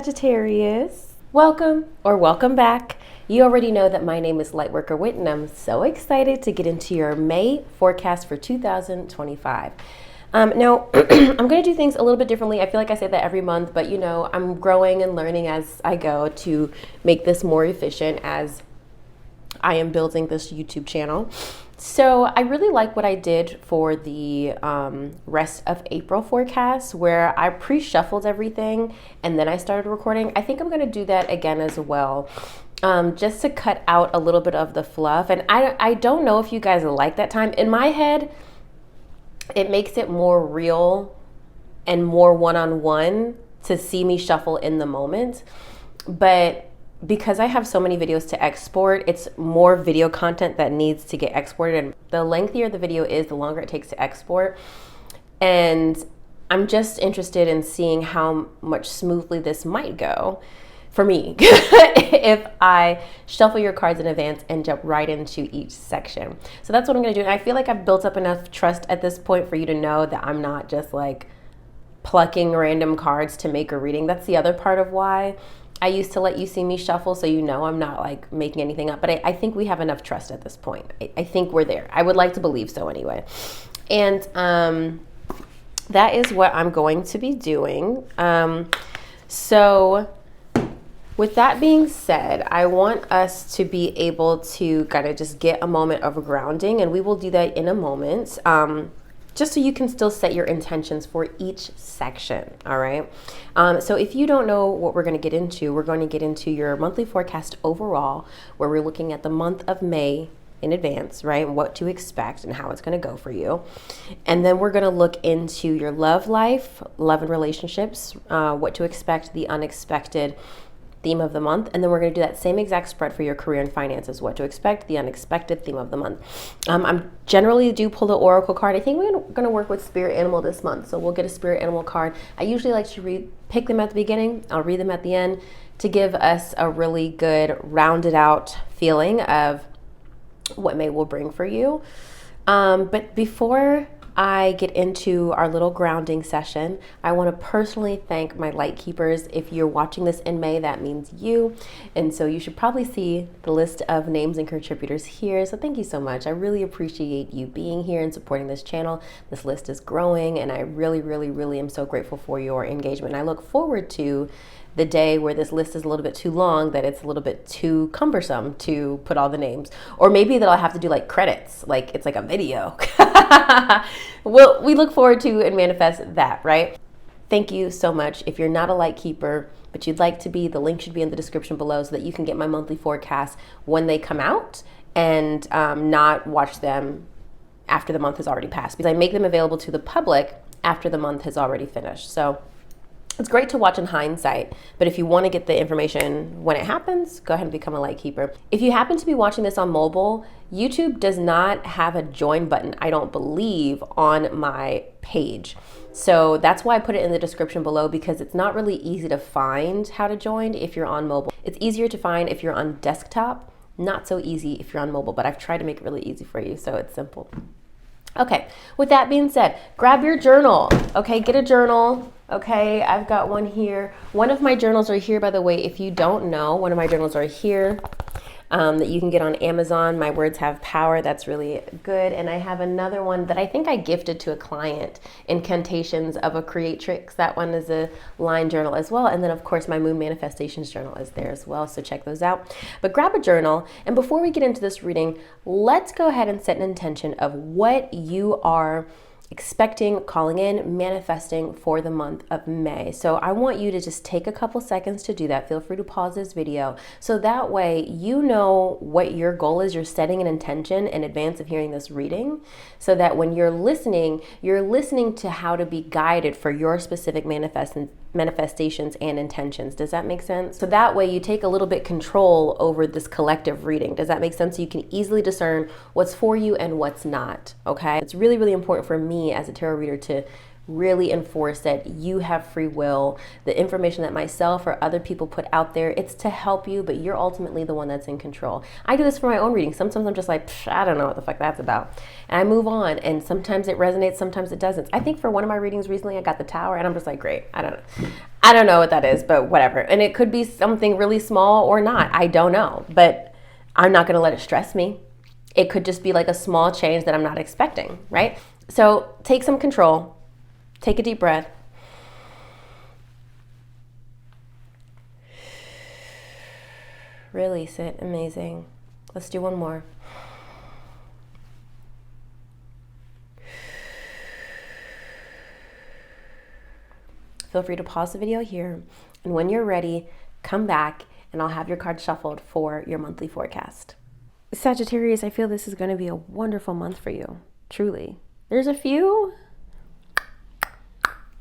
Sagittarius. Welcome or welcome back. You already know that my name is Lightworker Whit, and I'm so excited to get into your May forecast for 2025. Now, I'm going to do things a little bit differently. I feel like I say that every month, but you know, I'm growing and learning as I go to make this more efficient as I am building this YouTube channel. So I really like what I did for the rest of April forecast, where I pre-shuffled everything and then I started recording. I think I'm going to do that again as well, just to cut out a little bit of the fluff. And I don't know if you guys like that time. In my head, it makes it more real and more one-on-one to see me shuffle in the moment. But because I have so many videos to export, it's more video content that needs to get exported. And the lengthier the video is, the longer it takes to export. And I'm just interested in seeing how much smoothly this might go for me if I shuffle your cards in advance and jump right into each section. So that's what I'm gonna do. And I feel like I've built up enough trust at this point for you to know that I'm not just like plucking random cards to make a reading. That's the other part of why I used to let you see me shuffle, so you know I'm not like making anything up. But I think we have enough trust at this point. I think we're there. I would like to believe so anyway. And that is what I'm going to be doing. So with that being said, I want us to be able to kind of just get a moment of grounding, and we will do that in a moment. Just so you can still set your intentions for each section, all right? So if you don't know what we're gonna get into, we're going to get into your monthly forecast overall, where we're looking at the month of May in advance, right? And what to expect and how it's gonna go for you. And then we're gonna look into your love life, love and relationships, what to expect, the unexpected theme of the month. And then we're going to do that same exact spread for your career and finances, what to expect, the unexpected theme of the month. I'm generally do pull the oracle card. I think we're going to work with spirit animal this month, so we'll get a spirit animal card. I usually like to pick them at the beginning. I'll read them at the end to give us a really good rounded out feeling of what May will bring for you. But before I get into our little grounding session, I want to personally thank my light keepers. If you're watching this in May, that means you. And so you should probably see the list of names and contributors here. So thank you so much. I really appreciate you being here and supporting this channel. This list is growing, and I really, really, really am so grateful for your engagement. And I look forward to the day where this list is a little bit too long, that it's a little bit too cumbersome to put all the names. Or maybe that I'll have to do like credits, like it's like a video. Well, we look forward to and manifest that, right? Thank you so much. If you're not a light keeper, but you'd like to be, the link should be in the description below so that you can get my monthly forecast when they come out and not watch them after the month has already passed, because I make them available to the public after the month has already finished. So it's great to watch in hindsight, but if you want to get the information when it happens, go ahead and become a light keeper. If you happen to be watching this on mobile, YouTube does not have a join button, I don't believe, on my page. So that's why I put it in the description below, because it's not really easy to find how to join if you're on mobile. It's easier to find if you're on desktop, not so easy if you're on mobile, but I've tried to make it really easy for you, so it's simple. Okay, with that being said, grab your journal, okay? Get a journal, okay? I've got one here. One of my journals are here, by the way. If you don't know, one of my journals are here that you can get on Amazon. My words have power. That's really good. And I have another one that I think I gifted to a client, Incantations of a Creatrix. That one is a line journal as well. And then, of course, my Moon Manifestations journal is there as well. So check those out. But grab a journal. And before we get into this reading, let's go ahead and set an intention of what you are expecting, calling in, manifesting for the month of May. So I want you to just take a couple seconds to do that. Feel free to pause this video so that way you know what your goal is. You're setting an intention in advance of hearing this reading, so that when you're listening to how to be guided for your specific manifestations and intentions. Does that make sense? So that way you take a little bit control over this collective reading. Does that make sense? So you can easily discern what's for you and what's not, okay? It's really, really important for me as a tarot reader to really enforce that you have free will. The information that myself or other people put out there, it's to help you, but you're ultimately the one that's in control. I do this for my own reading. Sometimes I'm just like, I don't know what the fuck that's about. And I move on, and sometimes it resonates, sometimes it doesn't. I think for one of my readings recently, I got the Tower, and I'm just like, great. I don't know what that is, but whatever. And it could be something really small or not. I don't know, but I'm not going to let it stress me. It could just be like a small change that I'm not expecting, right? So take some control. Take a deep breath. Release it. Amazing. Let's do one more. Feel free to pause the video here. And when you're ready, come back and I'll have your cards shuffled for your monthly forecast. Sagittarius, I feel this is going to be a wonderful month for you. Truly. There's a few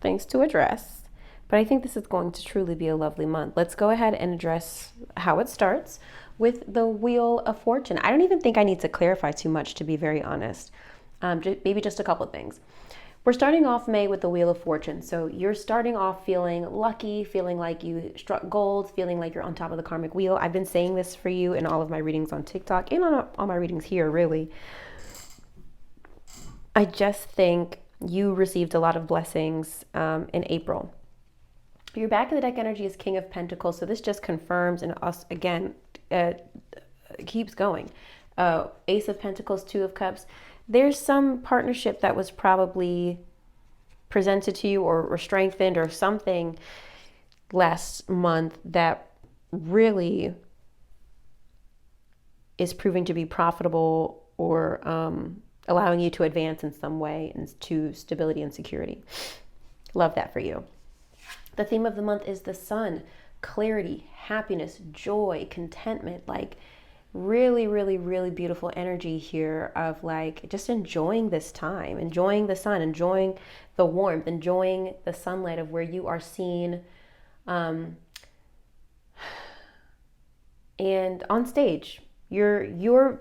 things to address, but I think this is going to truly be a lovely month. Let's go ahead and address how it starts with the Wheel of Fortune. I don't even think I need to clarify too much, to be very honest. Maybe just a couple of things. We're starting off May with the Wheel of Fortune. So you're starting off feeling lucky, feeling like you struck gold, feeling like you're on top of the karmic wheel. I've been saying this for you in all of my readings on TikTok and on all my readings here, really. I just think you received a lot of blessings in April. Your back of the deck energy is King of Pentacles, so this just confirms and us again keeps going. Ace of Pentacles, Two of Cups. There's some partnership that was probably presented to you or strengthened or something last month that really is proving to be profitable or allowing you to advance in some way into stability and security. Love that for you. The theme of the month is the Sun, clarity, happiness, joy, contentment, like really, really, really beautiful energy here of like just enjoying this time, enjoying the sun, enjoying the warmth, enjoying the sunlight of where you are seen and on stage. You're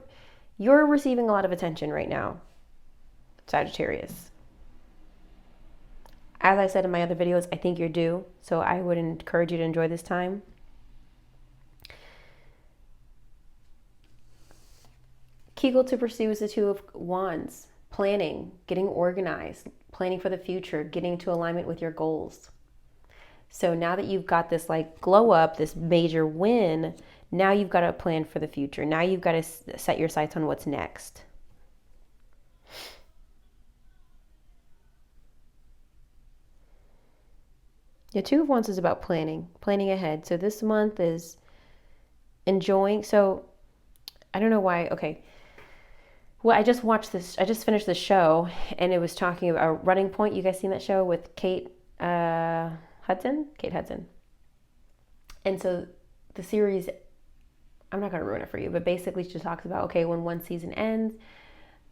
receiving a lot of attention right now, Sagittarius. As I said in my other videos, I think you're due, so I would encourage you to enjoy this time. Key goal to pursue is the Two of Wands. Planning, getting organized, planning for the future, getting into alignment with your goals. So now that you've got this like glow up, this major win, now you've got a plan for the future. Now you've got to set your sights on what's next. The Two of Wands is about planning ahead. So this month is enjoying. So I don't know why. Okay. Well, I just finished the show and it was talking about Running Point. You guys seen that show with Kate Hudson? And so the series, I'm not going to ruin it for you, but basically she talks about, okay, when one season ends,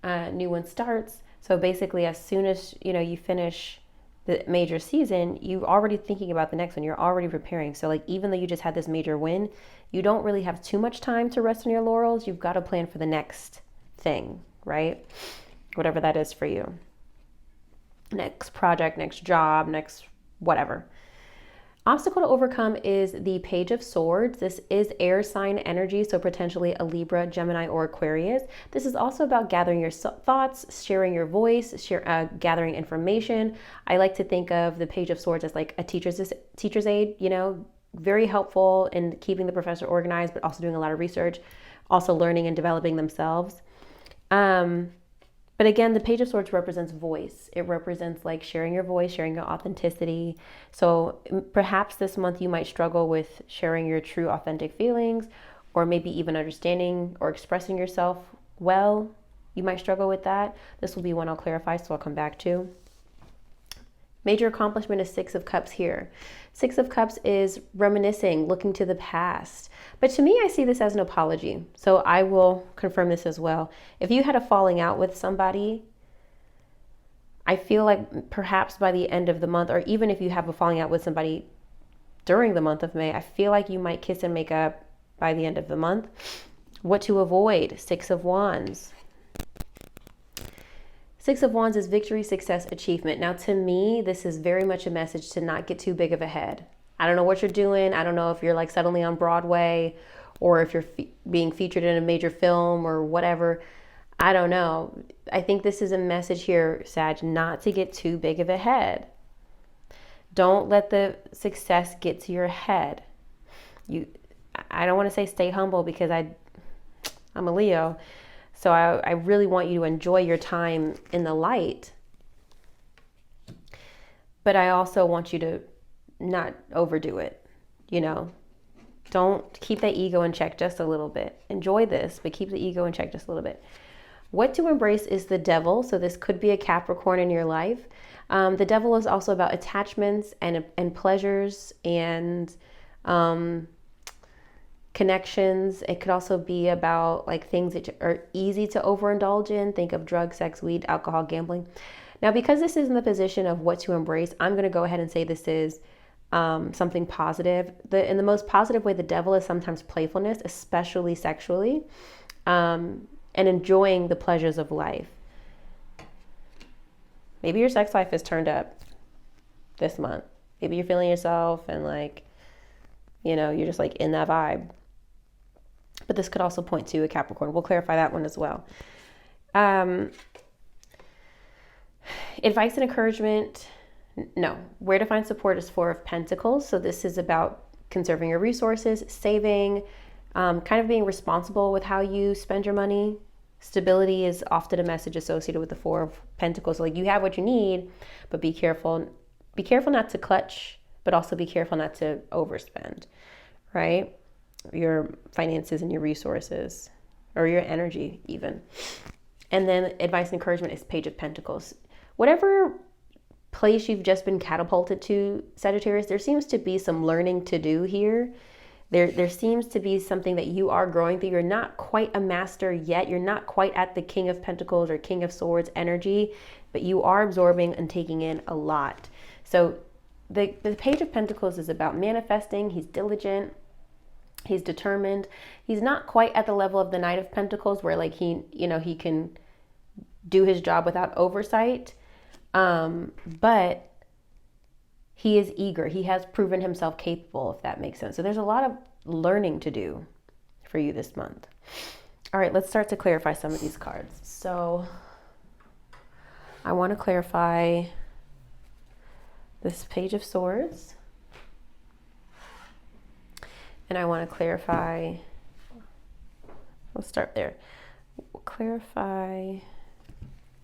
a new one starts. So basically as soon as, you finish the major season, you're already thinking about the next one. You're already preparing. So like, even though you just had this major win, you don't really have too much time to rest on your laurels. You've got to plan for the next thing, right? Whatever that is for you. Next project, next job, next whatever. Obstacle to overcome is the Page of Swords. This is air sign energy, so potentially a Libra, Gemini, or Aquarius. This is also about gathering your thoughts, sharing your voice, gathering information. I like to think of the Page of Swords as like a teacher's aid, very helpful in keeping the professor organized, but also doing a lot of research, also learning and developing themselves. But again, the Page of Swords represents voice. It represents like sharing your voice, sharing your authenticity. So perhaps this month you might struggle with sharing your true authentic feelings, or maybe even understanding or expressing yourself well. You might struggle with that. This will be one I'll clarify, so I'll come back to. Major accomplishment is Six of Cups here. Six of Cups is reminiscing, looking to the past. But to me, I see this as an apology. So I will confirm this as well. If you had a falling out with somebody, I feel like perhaps by the end of the month, or even if you have a falling out with somebody during the month of May, I feel like you might kiss and make up by the end of the month. What to avoid? Six of Wands. Six of Wands is victory, success, achievement. Now, to me, this is very much a message to not get too big of a head. I don't know what you're doing. I don't know if you're like suddenly on Broadway or if you're being featured in a major film or whatever. I don't know. I think this is a message here, Sag, not to get too big of a head. Don't let the success get to your head. I don't want to say stay humble because I'm a Leo. So I really want you to enjoy your time in the light. But I also want you to not overdo it, you know. Don't keep that ego in check just a little bit. Enjoy this, but keep the ego in check just a little bit. What to embrace is the devil. So this could be a Capricorn in your life. The devil is also about attachments and pleasures and connections. It could also be about like things that are easy to overindulge in. Think of drugs, sex, weed, alcohol, gambling. Now, because this is in the position of what to embrace, I'm going to go ahead and say this is something positive. In the most positive way, the devil is sometimes playfulness, especially sexually, and enjoying the pleasures of life. Maybe your sex life is turned up this month. Maybe you're feeling yourself and like, you know, you're just like in that vibe. But this could also point to a Capricorn. We'll clarify that one as well. Advice and encouragement. No. Where to find support is Four of Pentacles. So this is about conserving your resources, saving, kind of being responsible with how you spend your money. Stability is often a message associated with the Four of Pentacles. So like you have what you need, but be careful. Be careful not to clutch, but also be careful not to overspend, right? Your finances and your resources, or your energy even. And then advice and encouragement is Page of Pentacles. Whatever place you've just been catapulted to, Sagittarius, there seems to be some learning to do here. There seems to be something that you are growing through. You're not quite a master yet. You're not quite at the King of Pentacles or King of Swords energy, but you are absorbing and taking in a lot. So the Page of Pentacles is about manifesting. He's diligent. He's determined. He's not quite at the level of the Knight of Pentacles where like he can do his job without oversight. But he is eager. He has proven himself capable, if that makes sense. So there's a lot of learning to do for you this month. All right, let's start to clarify some of these cards. So I want to clarify this Page of Swords. And I want to clarify, let's start there. We'll clarify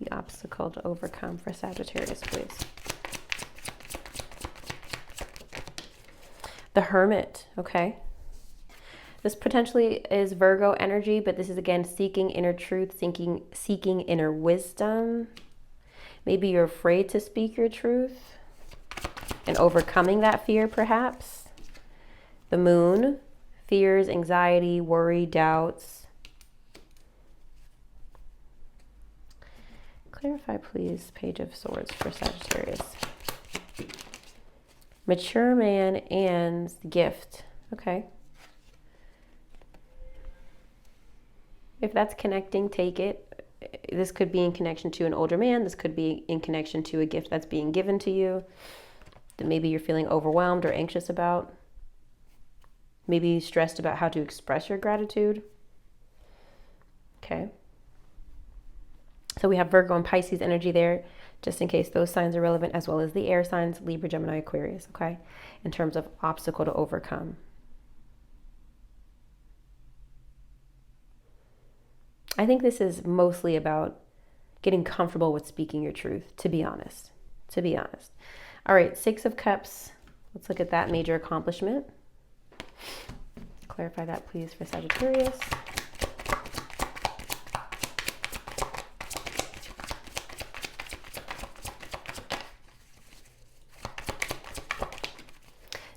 the obstacle to overcome for Sagittarius, please. The Hermit, okay. This potentially is Virgo energy, but this is again seeking inner truth, seeking inner wisdom. Maybe you're afraid to speak your truth and overcoming that fear perhaps. The Moon, fears, anxiety, worry, doubts. Clarify, please, Page of Swords for Sagittarius. Mature man and gift. Okay. If that's connecting, take it. This could be in connection to an older man. This could be in connection to a gift that's being given to you that maybe you're feeling overwhelmed or anxious about. Maybe stressed about how to express your gratitude. Okay. So we have Virgo and Pisces energy there, just in case those signs are relevant, as well as the air signs, Libra, Gemini, Aquarius, okay? In terms of obstacle to overcome. I think this is mostly about getting comfortable with speaking your truth, to be honest. All right, Six of Cups. Let's look at that major accomplishment. Clarify that, please, for Sagittarius.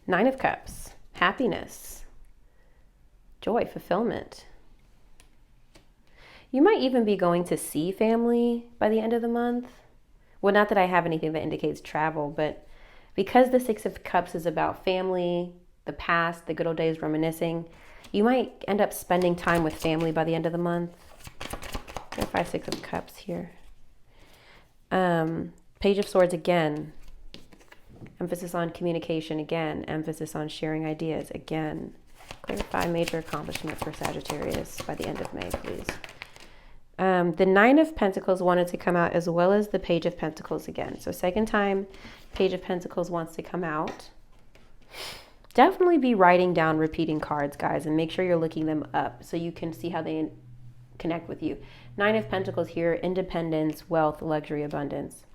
Nine of Cups, happiness, joy, fulfillment. You might even be going to see family by the end of the month. Well, not that I have anything that indicates travel, but because the Six of Cups is about family, the past, the good old days, reminiscing, you might end up spending time with family by the end of the month. Clarify Six of Cups here. Page of Swords again. Emphasis on communication again. Emphasis on sharing ideas again. Clarify major accomplishment for Sagittarius by the end of May, please. The Nine of Pentacles wanted to come out as well as the Page of Pentacles again. So second time Page of Pentacles wants to come out. Definitely be writing down repeating cards, guys, and make sure you're looking them up so you can see how they connect with you. Nine of Pentacles here, independence, wealth, luxury, abundance.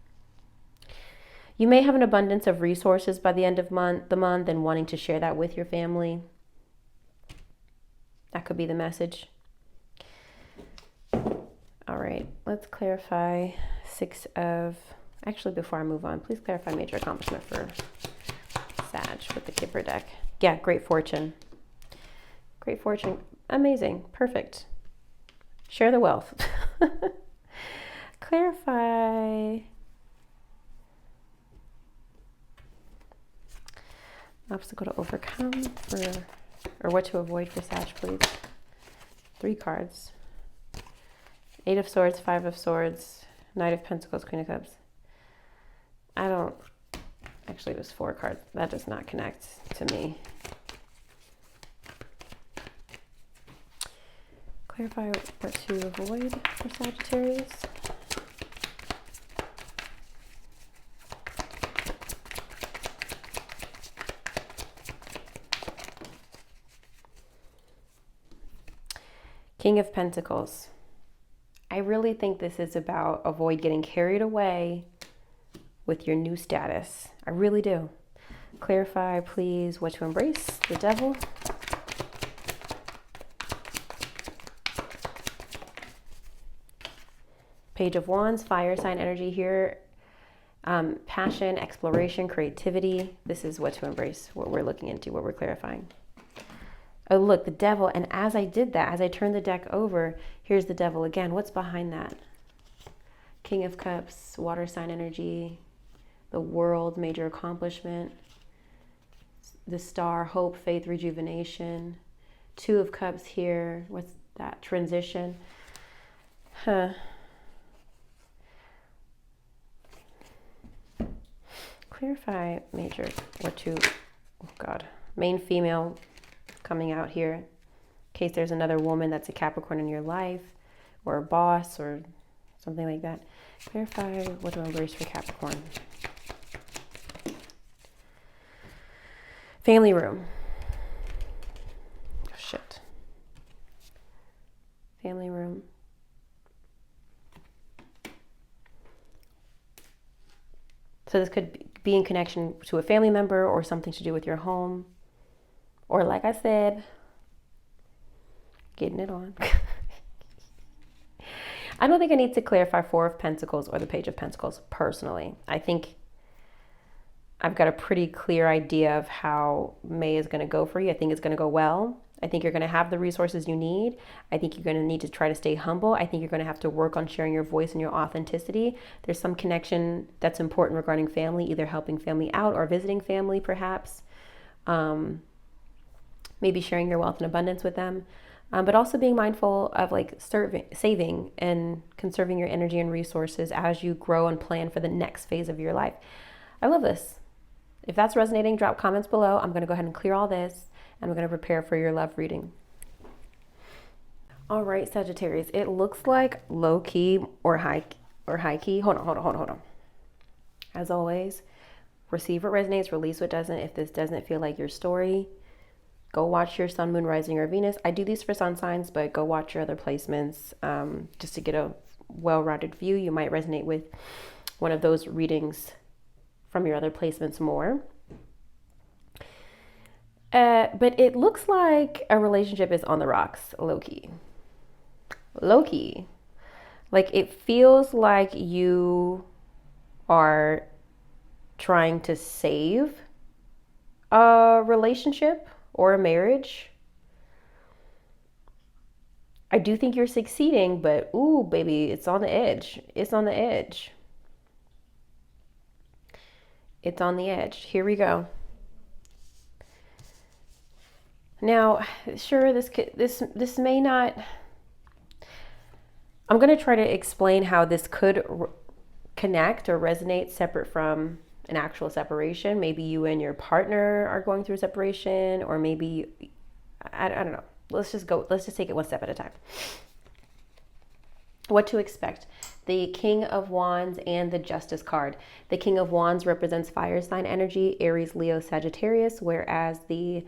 You may have an abundance of resources by the end of the month and wanting to share that with your family. That could be the message. All right, let's clarify actually, before I move on, please clarify major accomplishment for Sag with the Kipper deck. Yeah, great fortune. Great fortune. Amazing. Perfect. Share the wealth. Clarify. Obstacle to overcome or what to avoid for Sag, please. 3 cards. 8 of Swords, 5 of Swords, Knight of Pentacles, Queen of Cups. Actually, it was 4 cards. That does not connect to me. Clarify what to avoid for Sagittarius. King of Pentacles. I really think this is about avoid getting carried away with your new status. I really do. Clarify, please, what to embrace. The Devil. Page of Wands, fire sign energy here. Passion, exploration, creativity. This is what to embrace, what we're looking into, what we're clarifying. Oh, look, the Devil. And as I did that, as I turned the deck over, here's the Devil again. What's behind that? King of Cups, water sign energy, the World, major accomplishment, the Star, hope, faith, rejuvenation. 2 of Cups here. What's that? Transition. Clarify major, main female coming out here, in case there's another woman that's a Capricorn in your life, or a boss, or something like that. Clarify what to embrace for Capricorn. Family room. Oh, shit. Family room. So this could be in connection to a family member or something to do with your home. Or like I said, getting it on. I don't think I need to clarify 4 of Pentacles or the Page of Pentacles personally. I think I've got a pretty clear idea of how May is going to go for you. I think it's going to go well. I think you're going to have the resources you need. I think you're going to need to try to stay humble. I think you're going to have to work on sharing your voice and your authenticity. There's some connection that's important regarding family, either helping family out or visiting family perhaps. Maybe sharing your wealth and abundance with them. But also being mindful of like saving and conserving your energy and resources as you grow and plan for the next phase of your life. I love this. If that's resonating, drop comments below. I'm going to go ahead and clear all this, and we're going to prepare for your love reading. All right, Sagittarius, it looks like low key or high key. Hold on. As always, receive what resonates, release what doesn't. If this doesn't feel like your story, go watch your sun, moon, rising, or Venus. I do these for sun signs, but go watch your other placements just to get a well-rounded view. You might resonate with one of those readings from your other placements more. But it looks like a relationship is on the rocks, low-key. Low-key. Like it feels like you are trying to save a relationship or a marriage. I do think you're succeeding, but ooh, baby, it's on the edge. It's on the edge. It's on the edge. Here we go. Now, sure, this may not. I'm going to try to explain how this could connect or resonate separate from an actual separation. Maybe you and your partner are going through a separation, or maybe, I don't know. Let's just take it one step at a time. What to expect. The King of Wands and the Justice card. The King of Wands represents fire sign energy, Aries, Leo, Sagittarius, whereas the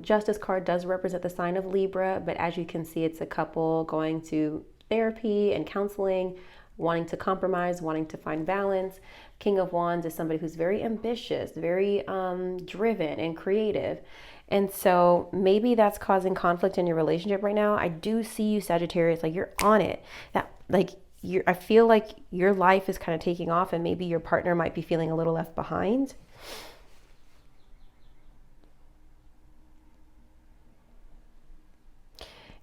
Justice card does represent the sign of Libra, but as you can see, it's a couple going to therapy and counseling, wanting to compromise, wanting to find balance. King of Wands is somebody who's very ambitious, very driven and creative. And so maybe that's causing conflict in your relationship right now. I do see you, Sagittarius, like you're on it. I feel like your life is kind of taking off, and maybe your partner might be feeling a little left behind.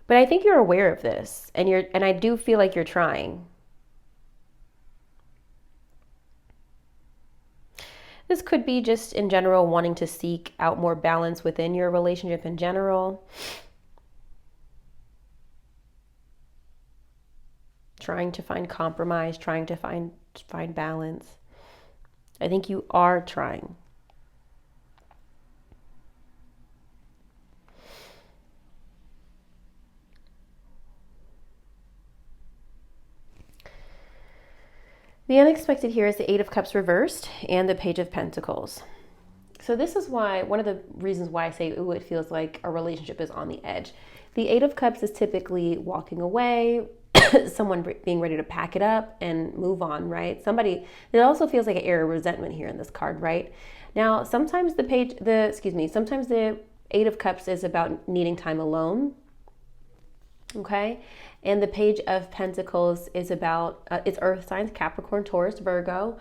But I think you're aware of this, and I do feel like you're trying. This could be just in general wanting to seek out more balance within your relationship in general. Trying to find compromise, trying to find balance. I think you are trying. The unexpected here is the Eight of Cups reversed and the Page of Pentacles. So this is why, one of the reasons why I say, ooh, it feels like a relationship is on the edge. The Eight of Cups is typically walking away, someone being ready to pack it up and move on, right? Somebody, it also feels like an air of resentment here in this card, right? Now, sometimes sometimes the Eight of Cups is about needing time alone, okay? And the Page of Pentacles is about, it's earth signs, Capricorn, Taurus, Virgo,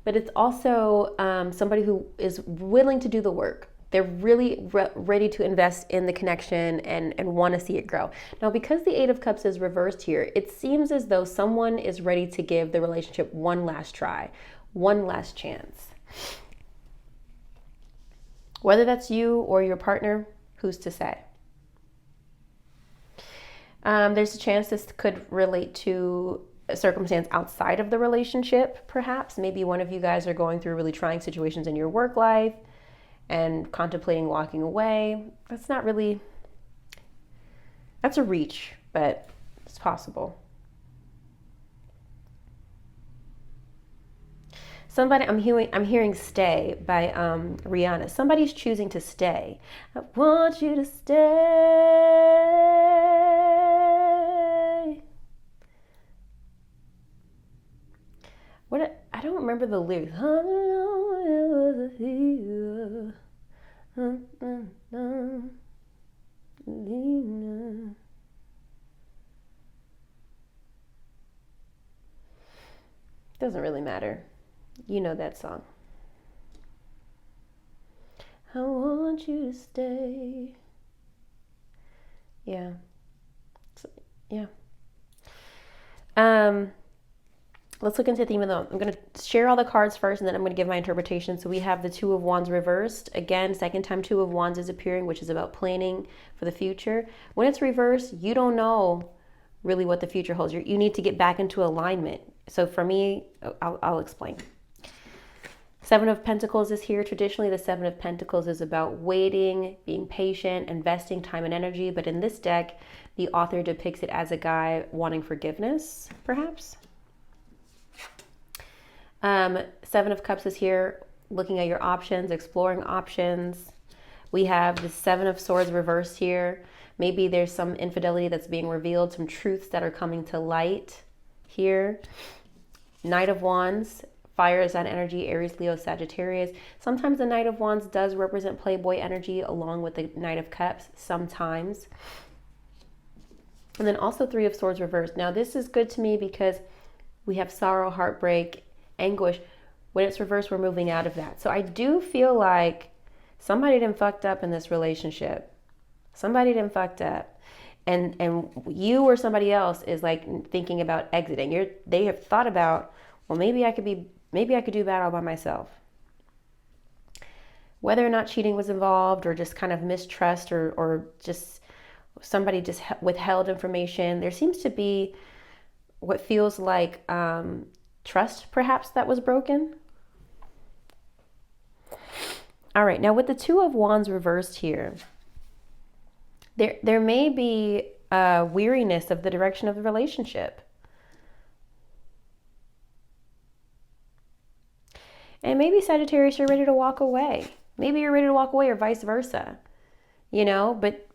but it's also somebody who is willing to do the work. They're really ready to invest in the connection and want to see it grow. Now, because the Eight of Cups is reversed here, it seems as though someone is ready to give the relationship one last try, one last chance. Whether that's you or your partner, who's to say? There's a chance this could relate to a circumstance outside of the relationship, perhaps. Maybe one of you guys are going through really trying situations in your work life and contemplating walking away. That's a reach, but it's possible. I'm hearing Stay by Rihanna. Somebody's choosing to stay. I want you to stay. I don't remember the lyrics. Doesn't really matter. You know that song. I want you to stay. Yeah. Yeah. Let's look into the theme of them. I'm going to share all the cards first, and then I'm going to give my interpretation. So we have the Two of Wands reversed. Again, second time Two of Wands is appearing, which is about planning for the future. When it's reversed, you don't know really what the future holds. You need to get back into alignment. So for me, I'll explain. Seven of Pentacles is here. Traditionally, the Seven of Pentacles is about waiting, being patient, investing time and energy. But in this deck, the author depicts it as a guy wanting forgiveness, perhaps. Seven of Cups is here, looking at your options, exploring options. We have the Seven of Swords reversed here. Maybe there's some infidelity that's being revealed, some truths that are coming to light here. Knight of Wands, fire sign energy, Aries, Leo, Sagittarius. Sometimes the Knight of Wands does represent Playboy energy along with the Knight of Cups, sometimes. And then also Three of Swords reversed. Now this is good to me because we have sorrow, heartbreak, anguish. When it's reversed, we're moving out of that. So I do feel like somebody done fucked up in this relationship. Somebody done fucked up. And you or somebody else is like thinking about exiting. They have thought about, well, maybe I could do bad all by myself. Whether or not cheating was involved, or just kind of mistrust, or just somebody just withheld information. There seems to be what feels like trust perhaps that was broken. All right, now with the Two of Wands reversed here, there may be a weariness of the direction of the relationship. And maybe Sagittarius, you're ready to walk away. Maybe you're ready to walk away, or vice versa. You know, but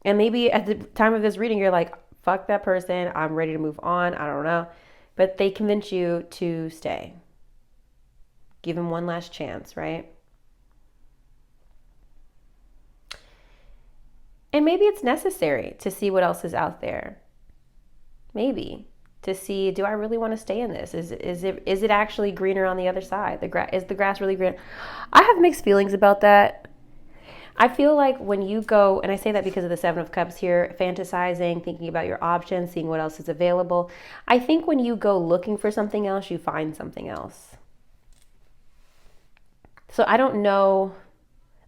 and maybe at the time of this reading, you're like, fuck that person, I'm ready to move on, I don't know. But they convince you to stay. Give him one last chance, right? And maybe it's necessary to see what else is out there. Maybe to see, do I really want to stay in this? Is it actually greener on the other side? Is the grass really green? I have mixed feelings about that. I feel like when you go, and I say that because of the Seven of Cups here, fantasizing, thinking about your options, seeing what else is available. I think when you go looking for something else, you find something else. So I don't know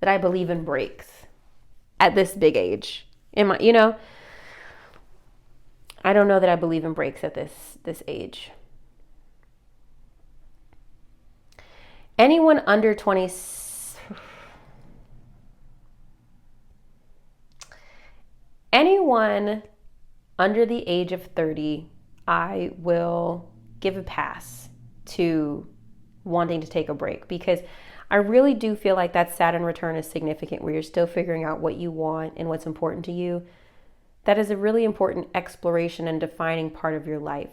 that I believe in breaks at this big age. I don't know that I believe in breaks at this age. Anyone under 20, anyone under the age of 30, I will give a pass to wanting to take a break, because I really do feel like that Saturn return is significant, where you're still figuring out what you want and what's important to you. That is a really important exploration and defining part of your life.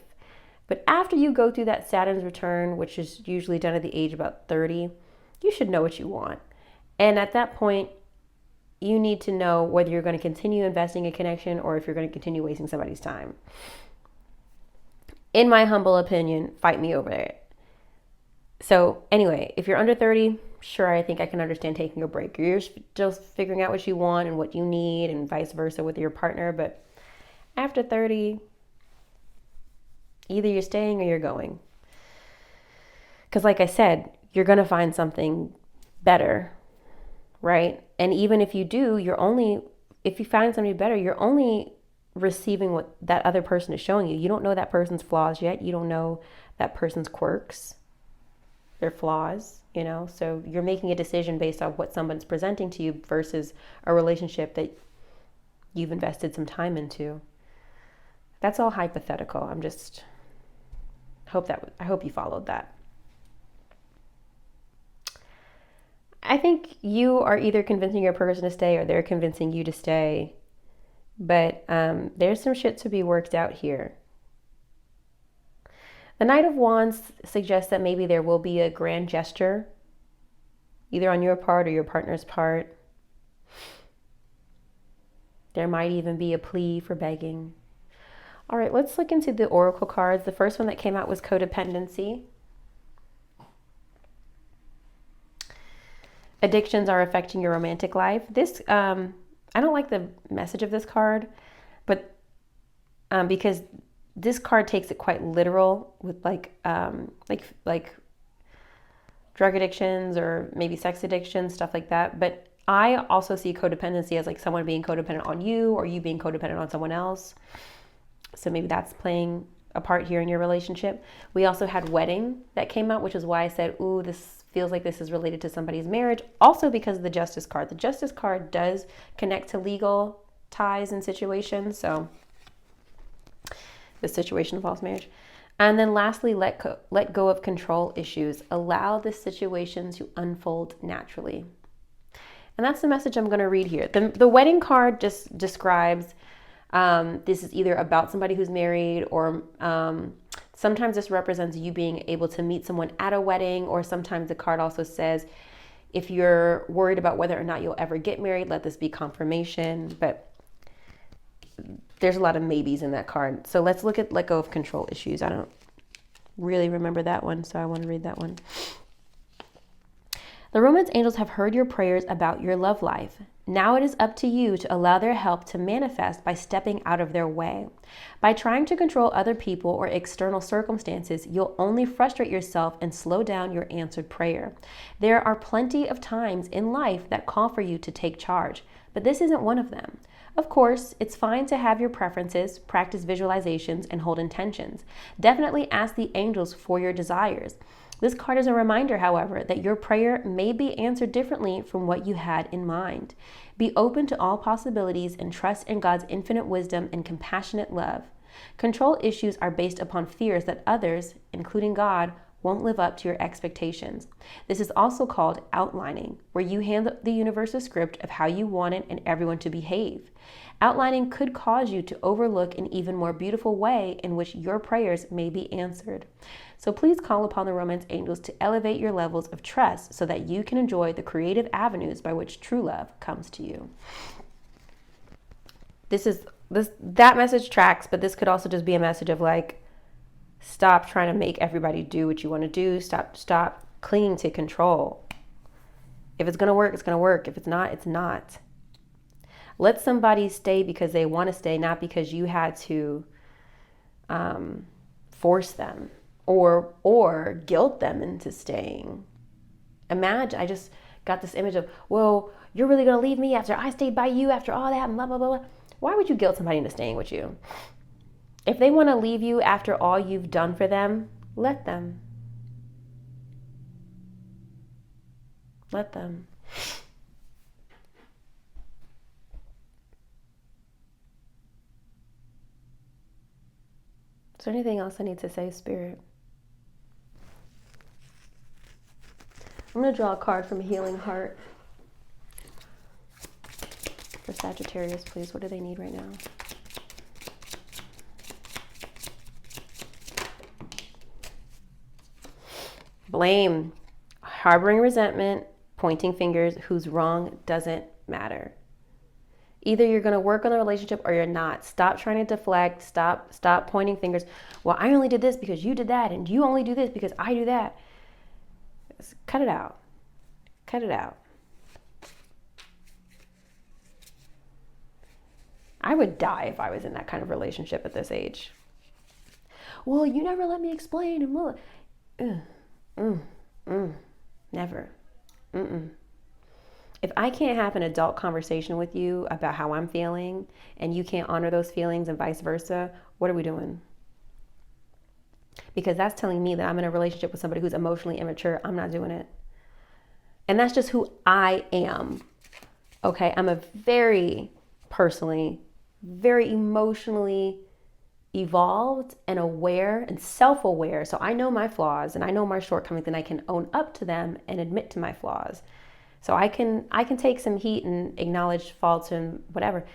But after you go through that Saturn's return, which is usually done at the age of about 30, you should know what you want. And at that point, you need to know whether you're going to continue investing in connection or if you're going to continue wasting somebody's time. In my humble opinion, fight me over it. So anyway, if you're under 30, sure, I think I can understand taking a break. You're still figuring out what you want and what you need, and vice versa with your partner. But after 30, either you're staying or you're going. Because like I said, you're going to find something better, right? And even if you do, if you find something better, you're only receiving what that other person is showing you. You don't know that person's flaws yet. You don't know that person's quirks, their flaws, so you're making a decision based on what someone's presenting to you versus a relationship that you've invested some time into. That's all hypothetical. I hope you followed that. I think you are either convincing your person to stay or they're convincing you to stay, but there's some shit to be worked out here. The Knight of Wands suggests that maybe there will be a grand gesture, either on your part or your partner's part. There might even be a plea for begging. All right, let's look into the oracle cards. The first one that came out was codependency. Addictions are affecting your romantic life. This, I don't like the message of this card, but because this card takes it quite literal with like drug addictions or maybe sex addictions, stuff like that. But I also see codependency as like someone being codependent on you or you being codependent on someone else. So maybe that's playing a part here in your relationship. We also had wedding that came out, which is why I said, ooh, this feels like this is related to somebody's marriage. Also because of the Justice card. The Justice card does connect to legal ties and situations. So the situation involves marriage. And then lastly, let go of control issues. Allow the situation to unfold naturally. And that's the message I'm going to read here. The wedding card just describes this is either about somebody who's married, or sometimes this represents you being able to meet someone at a wedding, or sometimes the card also says if you're worried about whether or not you'll ever get married, let this be confirmation. But there's a lot of maybes in that card. So let's look at let go of control issues. I don't really remember that one, so I want to read that one. The romance angels have heard your prayers about your love life. Now it is up to you to allow their help to manifest by stepping out of their way. By trying to control other people or external circumstances, you'll only frustrate yourself and slow down your answered prayer. There are plenty of times in life that call for you to take charge, but this isn't one of them. Of course, it's fine to have your preferences, practice visualizations, and hold intentions. Definitely ask the angels for your desires. This card is a reminder, however, that your prayer may be answered differently from what you had in mind. Be open to all possibilities and trust in God's infinite wisdom and compassionate love. Control issues are based upon fears that others, including God, won't live up to your expectations. This is also called outlining, where you hand the universe a script of how you want it and everyone to behave. Outlining could cause you to overlook an even more beautiful way in which your prayers may be answered. So please call upon the romance angels to elevate your levels of trust so that you can enjoy the creative avenues by which true love comes to you. That message tracks, but this could also just be a message of like, stop trying to make everybody do what you want to do. Stop clinging to control. If it's going to work, it's going to work. If it's not, it's not. Let somebody stay because they want to stay, not because you had to force them or guilt them into staying. Imagine, I just got this image of, well, you're really going to leave me after I stayed by you after all that and blah, blah, blah, blah. Why would you guilt somebody into staying with you? If they want to leave you after all you've done for them, let them. Let them. Is there anything else I need to say, Spirit? I'm going to draw a card from Healing Heart. For Sagittarius, please. What do they need right now? Blame, harboring resentment, pointing fingers, who's wrong doesn't matter. Either you're going to work on the relationship or you're not. Stop trying to deflect. Stop pointing fingers. Well, I only did this because you did that, and you only do this because I do that. Cut it out. Cut it out. I would die if I was in that kind of relationship at this age. Well, you never let me explain. Never. If I can't have an adult conversation with you about how I'm feeling and you can't honor those feelings and vice versa, what are we doing? Because that's telling me that I'm in a relationship with somebody who's emotionally immature. I'm not doing it. And that's just who I am. Okay, I'm a very emotionally evolved and aware and self-aware. So I know my flaws and I know my shortcomings, and I can own up to them and admit to my flaws. So I can take some heat and acknowledge faults and whatever.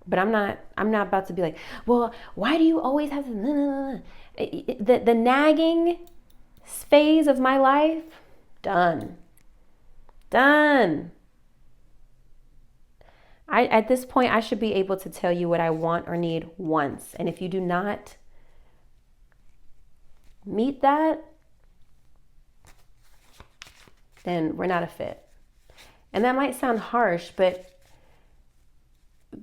But I'm not about to be like, well, why do you always have to... The nagging phase of my life, done. At this point, I should be able to tell you what I want or need once. And if you do not meet that, then we're not a fit. And that might sound harsh, but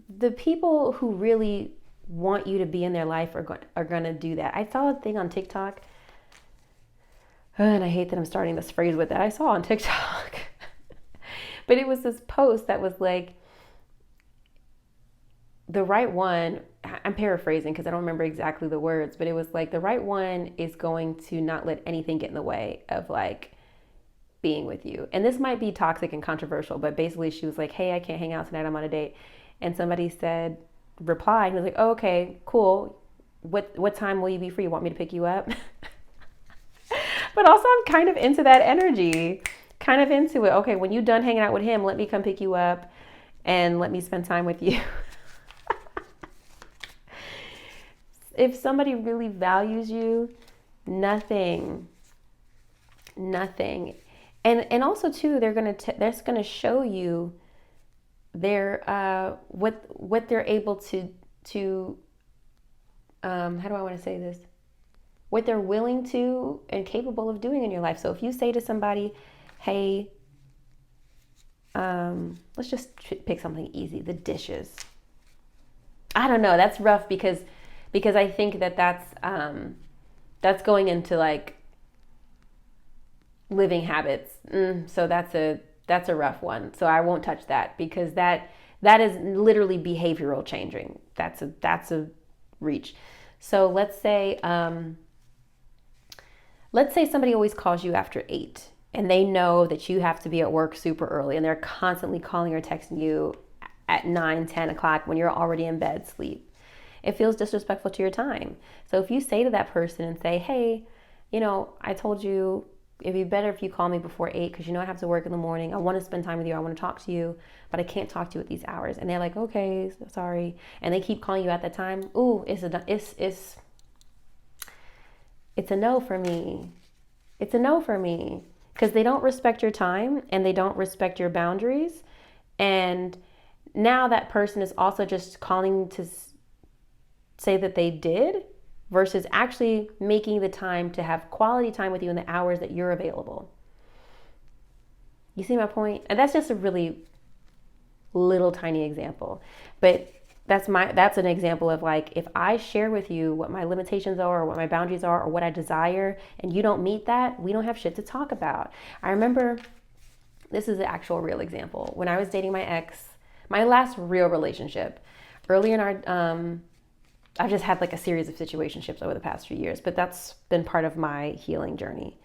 the people who really want you to be in their life are going to do that. I saw a thing on TikTok, and I hate that I'm starting this phrase with that. I saw on TikTok, but it was this post that was like, the right one, I'm paraphrasing because I don't remember exactly the words, but it was like, the right one is going to not let anything get in the way of like being with you. And this might be toxic and controversial, but basically she was like, hey, I can't hang out tonight, I'm on a date. And somebody replied, and was like, oh, okay, cool. What time will you be free? You want me to pick you up? But also I'm kind of into that energy, kind of into it. Okay, when you're done hanging out with him, let me come pick you up and let me spend time with you. If somebody really values you, nothing. And also too, they're gonna show you their what they're able to how do I want to say this? What they're willing to and capable of doing in your life. So if you say to somebody, hey, let's just pick something easy, the dishes. I don't know, that's rough because I think that's going into like living habits. So that's a rough one. So I won't touch that because that That is literally behavioral changing. That's a reach. So let's say somebody always calls you after 8 and they know that you have to be at work super early and they're constantly calling or texting you at 9, 10 o'clock when you're already in bed sleep. It feels disrespectful to your time. So if you say to that person and say, hey, I told you it'd be better if you call me before 8 because I have to work in the morning. I want to spend time with you. I want to talk to you, but I can't talk to you at these hours. And they're like, okay, sorry. And they keep calling you at that time. Ooh, it's a no for me. It's a no for me because they don't respect your time and they don't respect your boundaries. And now that person is also just calling to say that they did versus actually making the time to have quality time with you in the hours that you're available. You see my point? And that's just a really little tiny example. But that's an example of like, if I share with you what my limitations are or what my boundaries are or what I desire and you don't meet that, we don't have shit to talk about. I remember, this is an actual real example. When I was dating my ex, my last real relationship, early in our, I've just had like a series of situationships over the past few years, but that's been part of my healing journey.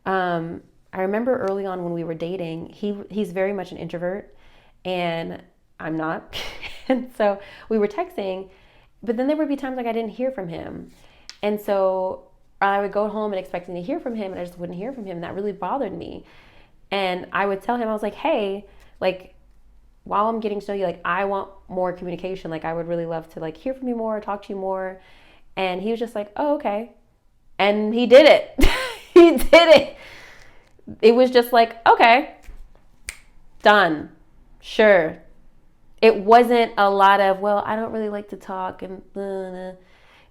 I remember early on when we were dating, he's very much an introvert and I'm not. And so we were texting, but then there would be times like I didn't hear from him. And so I would go home and expecting to hear from him and I just wouldn't hear from him. And that really bothered me. And I would tell him, I was like, hey, like, while I'm getting to know you, like, I want more communication. Like, I would really love to like hear from you more, talk to you more. And he was just like, oh, okay. And he did it. He did it. It was just like, okay, done. Sure. It wasn't a lot of, well, I don't really like to talk and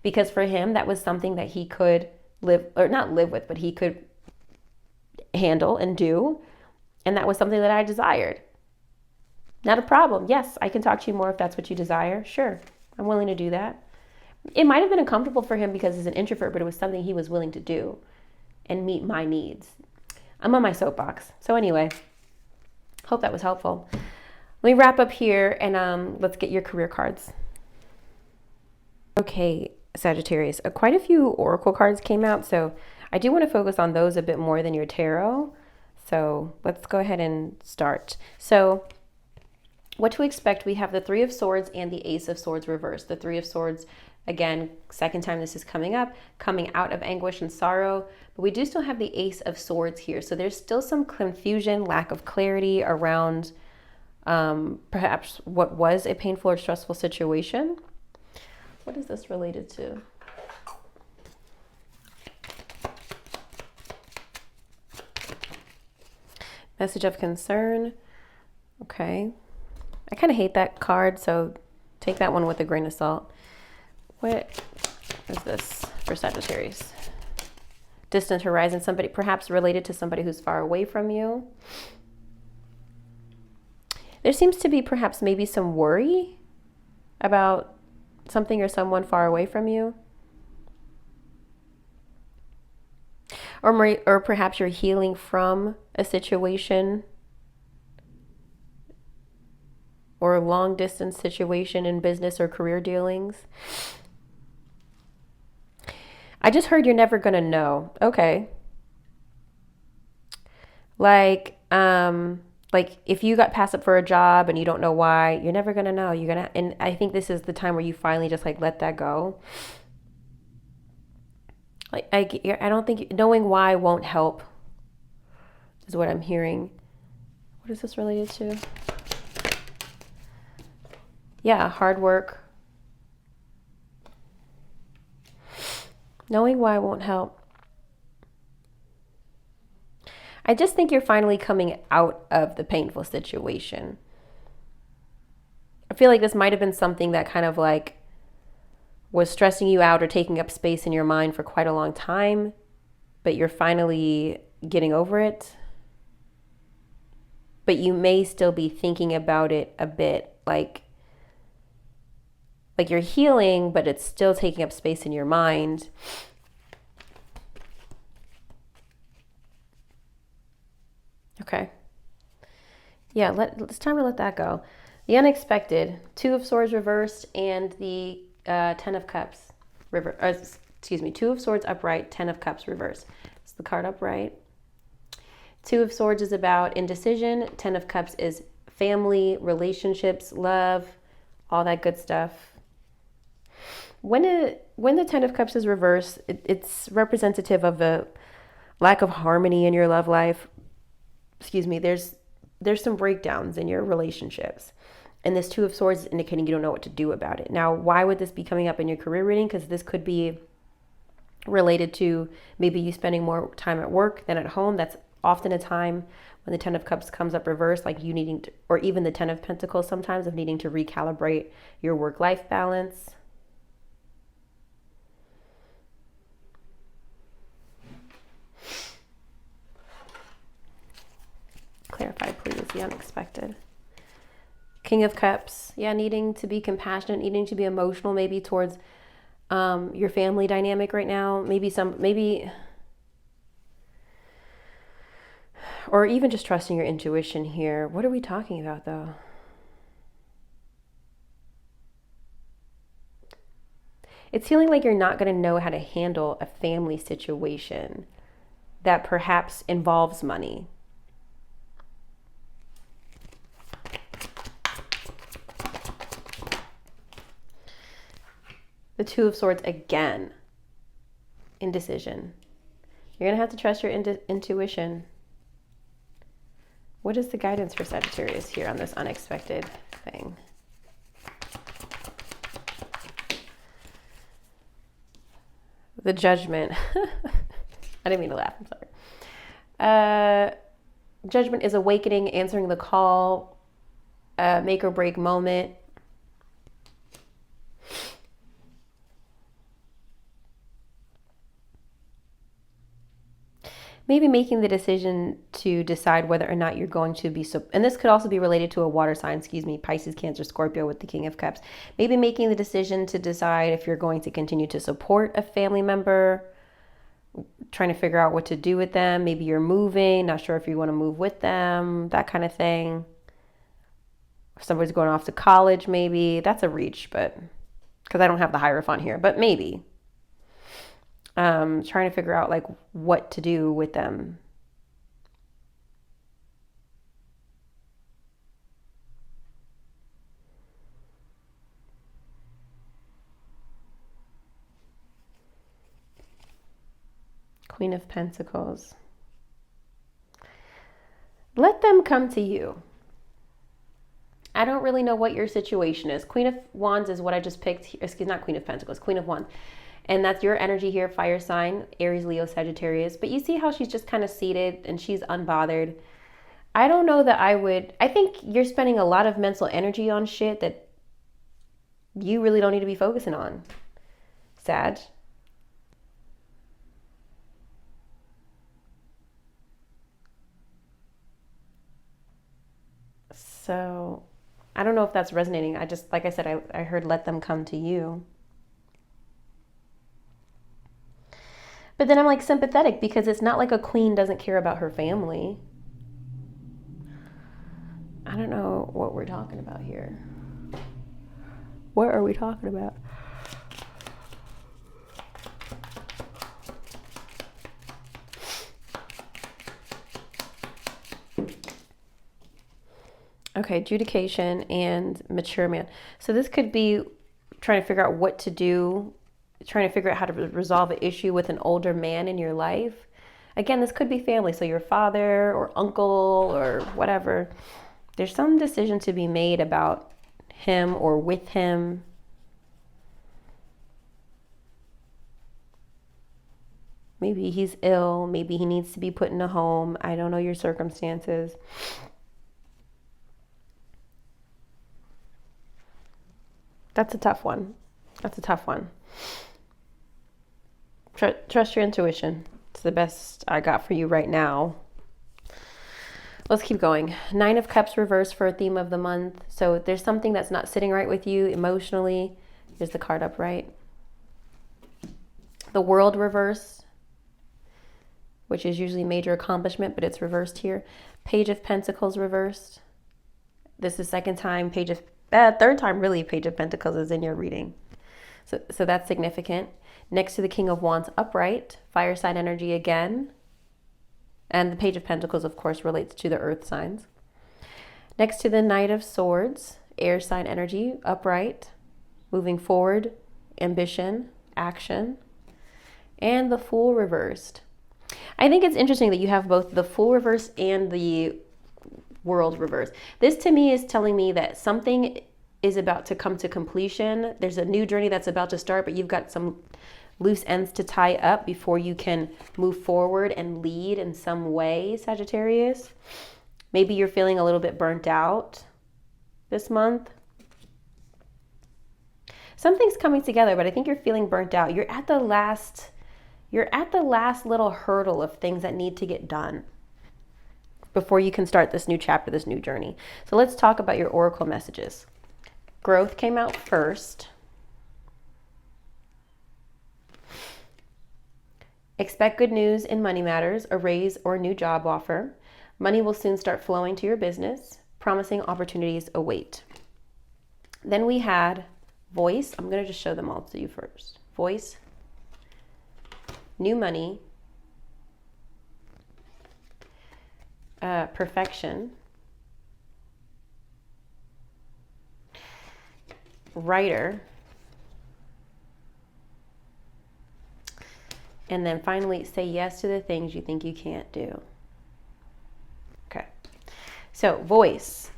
because for him, that was something that he could not live with, but he could handle and do. And that was something that I desired. Not a problem. Yes, I can talk to you more if that's what you desire. Sure, I'm willing to do that. It might have been uncomfortable for him because he's an introvert, but it was something he was willing to do and meet my needs. I'm on my soapbox. So anyway, hope that was helpful. Let me wrap up here and let's get your career cards. Okay, Sagittarius, quite a few oracle cards came out, so I do want to focus on those a bit more than your tarot. So let's go ahead and start. So what to expect, we have the Three of Swords and the Ace of Swords reversed. The Three of Swords, again, second time this is coming up, coming out of anguish and sorrow, but we do still have the Ace of Swords here. So there's still some confusion, lack of clarity around perhaps what was a painful or stressful situation. What is this related to? Message of concern. Okay. I kind of hate that card, so take that one with a grain of salt. What is this for Sagittarius? Distant horizon, somebody perhaps related to somebody who's far away from you. There seems to be perhaps maybe some worry about something or someone far away from you. Or perhaps you're healing from a situation or a long distance situation in business or career dealings. I just heard you're never gonna know. Okay. Like if you got passed up for a job and you don't know why, you're never gonna know. And I think this is the time where you finally just like let that go. Like I don't think knowing why won't help is what I'm hearing. What is this related to? Yeah, hard work. Knowing why won't help. I just think you're finally coming out of the painful situation. I feel like this might have been something that kind of like was stressing you out or taking up space in your mind for quite a long time, but you're finally getting over it. But you may still be thinking about it a bit, like you're healing, but it's still taking up space in your mind. Okay. Yeah, it's time to let that go. The unexpected, Two of Swords reversed, and the Ten of Cups reversed. Excuse me, Two of Swords upright, Ten of Cups reversed. It's the card upright. Two of Swords is about indecision. Ten of Cups is family, relationships, love, all that good stuff. When the Ten of Cups is reversed, it's representative of a lack of harmony in your love life. Excuse me, there's some breakdowns in your relationships. And this Two of Swords is indicating you don't know what to do about it. Now, why would this be coming up in your career reading? Because this could be related to maybe you spending more time at work than at home. That's often a time when the Ten of Cups comes up reversed, like you needing to, or even the Ten of Pentacles sometimes, of needing to recalibrate your work-life balance. Clarify, please, the unexpected. King of Cups, yeah, needing to be compassionate, needing to be emotional, maybe towards your family dynamic right now, maybe, or even just trusting your intuition here. What are we talking about, though? It's feeling like you're not going to know how to handle a family situation that perhaps involves money. The Two of Swords again. Indecision. You're going to have to trust your intuition. What is the guidance for Sagittarius here on this unexpected thing? The Judgment. I didn't mean to laugh. I'm sorry. Judgment is awakening, answering the call, make or break moment. Maybe making the decision to decide whether or not you're going to be, and this could also be related to a water sign, excuse me, Pisces, Cancer, Scorpio with the King of Cups. Maybe making the decision to decide if you're going to continue to support a family member, trying to figure out what to do with them. Maybe you're moving, not sure if you want to move with them, that kind of thing. If somebody's going off to college, maybe. That's a reach, but because I don't have the Hierophant here, but maybe. Trying to figure out like what to do with them. Queen of Pentacles. Let them come to you. I don't really know what your situation is. Queen of Wands is what I just picked. Excuse, not Queen of Pentacles, Queen of Wands. And that's your energy here, fire sign, Aries, Leo, Sagittarius. But you see how she's just kind of seated and she's unbothered. I don't know that I think you're spending a lot of mental energy on shit that you really don't need to be focusing on, Sag. So I don't know if that's resonating. I just, like I said, I heard let them come to you. But then I'm like sympathetic because it's not like a queen doesn't care about her family. I don't know what we're talking about here. What are we talking about? Okay, adjudication and mature man. So this could be trying to figure out what to do, trying to figure out how to resolve an issue with an older man in your life. Again, this could be family, so your father or uncle or whatever. There's some decision to be made about him or with him. Maybe he's ill, maybe he needs to be put in a home. I don't know your circumstances. That's a tough one. That's a tough one. Trust your intuition. It's the best I got for you right now. Let's keep going. 9 of Cups reversed for a theme of the month. So there's something that's not sitting right with you emotionally. Here's the card upright. The World reversed, which is usually major accomplishment, but it's reversed here. Page of Pentacles reversed. This is third time really Page of Pentacles is in your reading. So that's significant. Next to the King of Wands upright, fire sign energy again. And the Page of Pentacles, of course, relates to the earth signs. Next to the Knight of Swords, air sign energy, upright, moving forward, ambition, action. And the Fool reversed. I think it's interesting that you have both the Fool reverse and the World reverse. This to me is telling me that something is about to come to completion. There's a new journey that's about to start, but you've got some loose ends to tie up before you can move forward and lead in some way, Sagittarius. Maybe you're feeling a little bit burnt out this month. Something's coming together, but I think you're feeling burnt out. You're at the last little hurdle of things that need to get done before you can start this new chapter, this new journey. So let's talk about your oracle messages. Growth came out first. Expect good news in money matters, a raise or a new job offer. Money will soon start flowing to your business. Promising opportunities await. Then we had voice. I'm going to just show them all to you first. Voice, new money, perfection, writer, and then finally say yes to the things you think you can't do. Okay, so voice.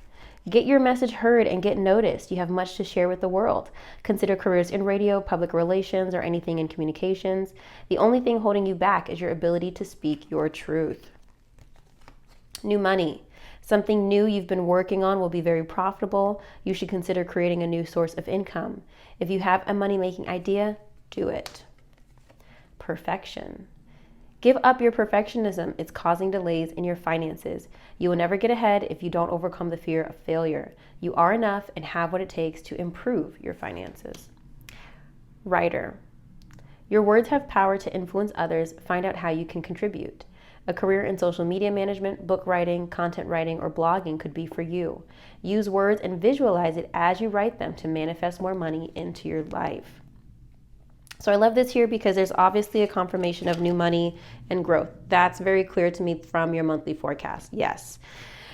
Get your message heard and get noticed. You have much to share with the world. Consider careers in radio, public relations, or anything in communications. The only thing holding you back is your ability to speak your truth. New money. Something new you've been working on will be very profitable. You should consider creating a new source of income. If you have a money-making idea, do it. Perfection. Give up your perfectionism. It's causing delays in your finances. You will never get ahead if you don't overcome the fear of failure. You are enough and have what it takes to improve your finances. Writer. Your words have power to influence others. Find out how you can contribute. A career in social media management, book writing, content writing, or blogging could be for you. Use words and visualize it as you write them to manifest more money into your life. So I love this here because there's obviously a confirmation of new money and growth. That's very clear to me from your monthly forecast. Yes.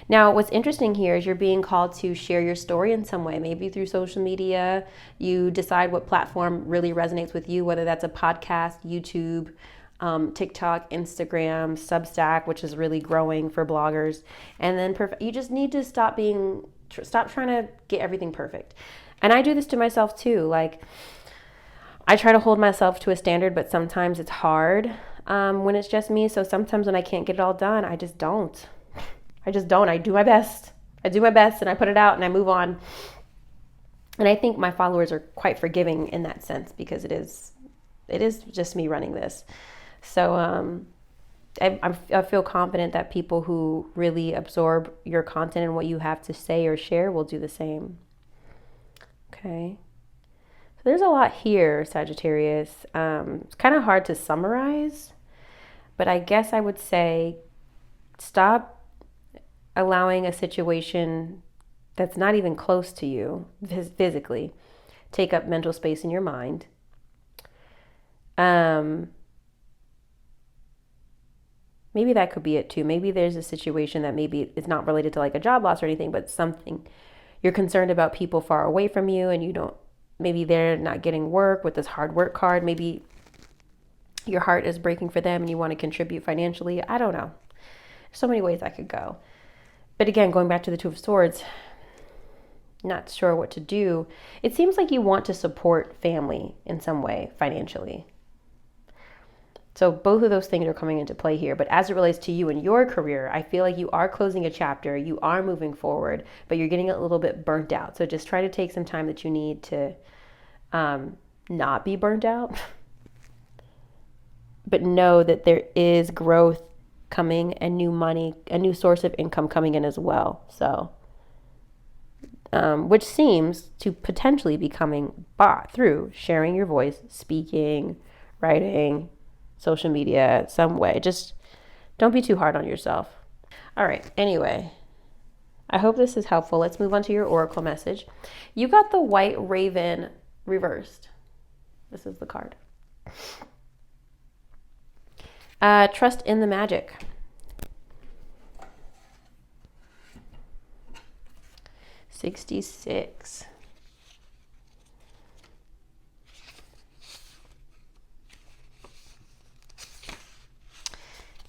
Now, what's interesting here is you're being called to share your story in some way, maybe through social media. You decide what platform really resonates with you, whether that's a podcast, YouTube, TikTok, Instagram, Substack, which is really growing for bloggers. And then you just need to stop trying to get everything perfect. And I do this to myself too. Like, I try to hold myself to a standard, but sometimes it's hard when it's just me. So sometimes when I can't get it all done, I just don't. I do my best. And I put it out and I move on. And I think my followers are quite forgiving in that sense because it is just me running this. So I feel confident that people who really absorb your content and what you have to say or share will do the same. Okay. So there's a lot here, Sagittarius. It's kind of hard to summarize, but I guess I would say stop allowing a situation that's not even close to you physically take up mental space in your mind. Maybe that could be it too. Maybe there's a situation that maybe it's not related to like a job loss or anything, but something you're concerned about people far away from you and maybe they're not getting work with this hard work card. Maybe your heart is breaking for them and you want to contribute financially. I don't know. So many ways I could go. But again, going back to the Two of Swords, not sure what to do. It seems like you want to support family in some way financially. So both of those things are coming into play here. But as it relates to you and your career, I feel like you are closing a chapter. You are moving forward, but you're getting a little bit burnt out. So just try to take some time that you need to not be burnt out. But know that there is growth coming and new money, a new source of income coming in as well. So, which seems to potentially be coming through sharing your voice, speaking, writing, social media, some way. Just don't be too hard on yourself. All right. Anyway, I hope this is helpful. Let's move on to your oracle message. You got the White Raven reversed. This is the card. Trust in the magic. $66.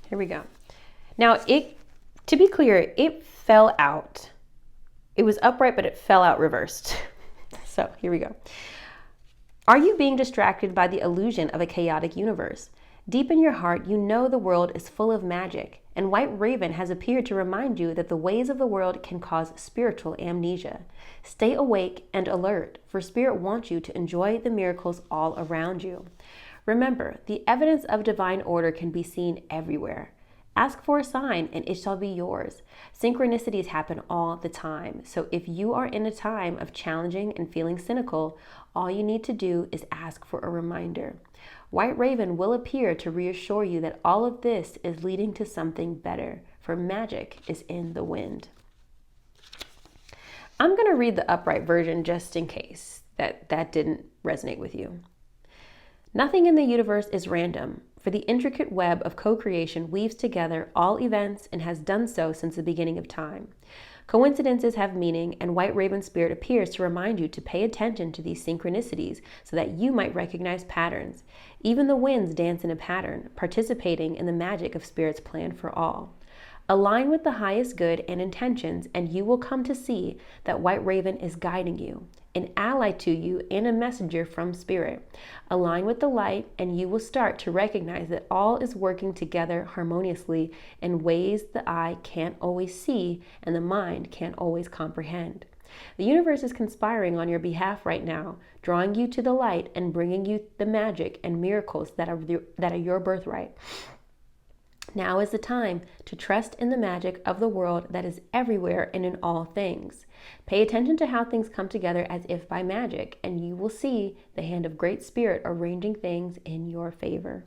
Here we go. Now, to be clear, it fell out. It was upright, but it fell out reversed. So here we go. Are you being distracted by the illusion of a chaotic universe? Deep in your heart, you know the world is full of magic, and White Raven has appeared to remind you that the ways of the world can cause spiritual amnesia. Stay awake and alert, for Spirit wants you to enjoy the miracles all around you. Remember, the evidence of divine order can be seen everywhere. Ask for a sign and it shall be yours. Synchronicities happen all the time. So if you are in a time of challenging and feeling cynical, all you need to do is ask for a reminder. White Raven will appear to reassure you that all of this is leading to something better, for magic is in the wind. I'm going to read the upright version just in case that didn't resonate with you. Nothing in the universe is random, for the intricate web of co-creation weaves together all events and has done so since the beginning of time. Coincidences have meaning, and White Raven Spirit appears to remind you to pay attention to these synchronicities so that you might recognize patterns. Even the winds dance in a pattern, participating in the magic of Spirit's plan for all. Align with the highest good and intentions, and you will come to see that White Raven is guiding you, an ally to you and a messenger from Spirit. Align with the light, and you will start to recognize that all is working together harmoniously in ways the eye can't always see and the mind can't always comprehend. The universe is conspiring on your behalf right now, drawing you to the light and bringing you the magic and miracles that are your birthright. Now is the time to trust in the magic of the world that is everywhere and in all things. Pay attention to how things come together as if by magic, and you will see the hand of Great Spirit arranging things in your favor.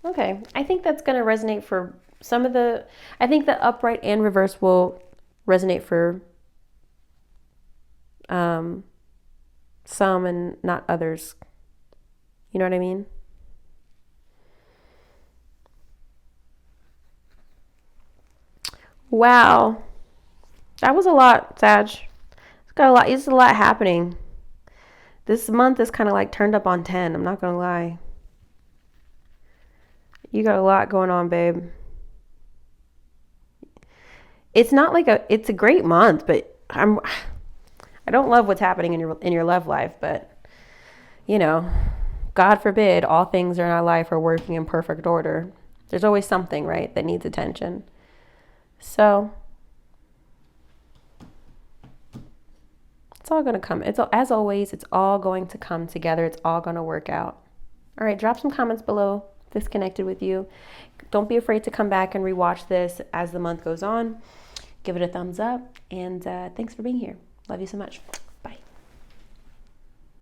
Okay, I think that's going to resonate for some of the, I think the upright and reverse will resonate for some and not others. You know what I mean? Wow, that was a lot, Sag. It's a lot happening. This month is kind of like turned up on 10. I'm not gonna lie. You got a lot going on, babe. It's not like it's a great month, but I don't love what's happening in your love life. But you know, God forbid all things in our life are working in perfect order. There's always something, right, that needs attention. So it's all going to come. As always, it's all going to come together. It's all going to work out. All right, drop some comments below if this connected with you. Don't be afraid to come back and rewatch this as the month goes on. Give it a thumbs up, and thanks for being here. Love you so much.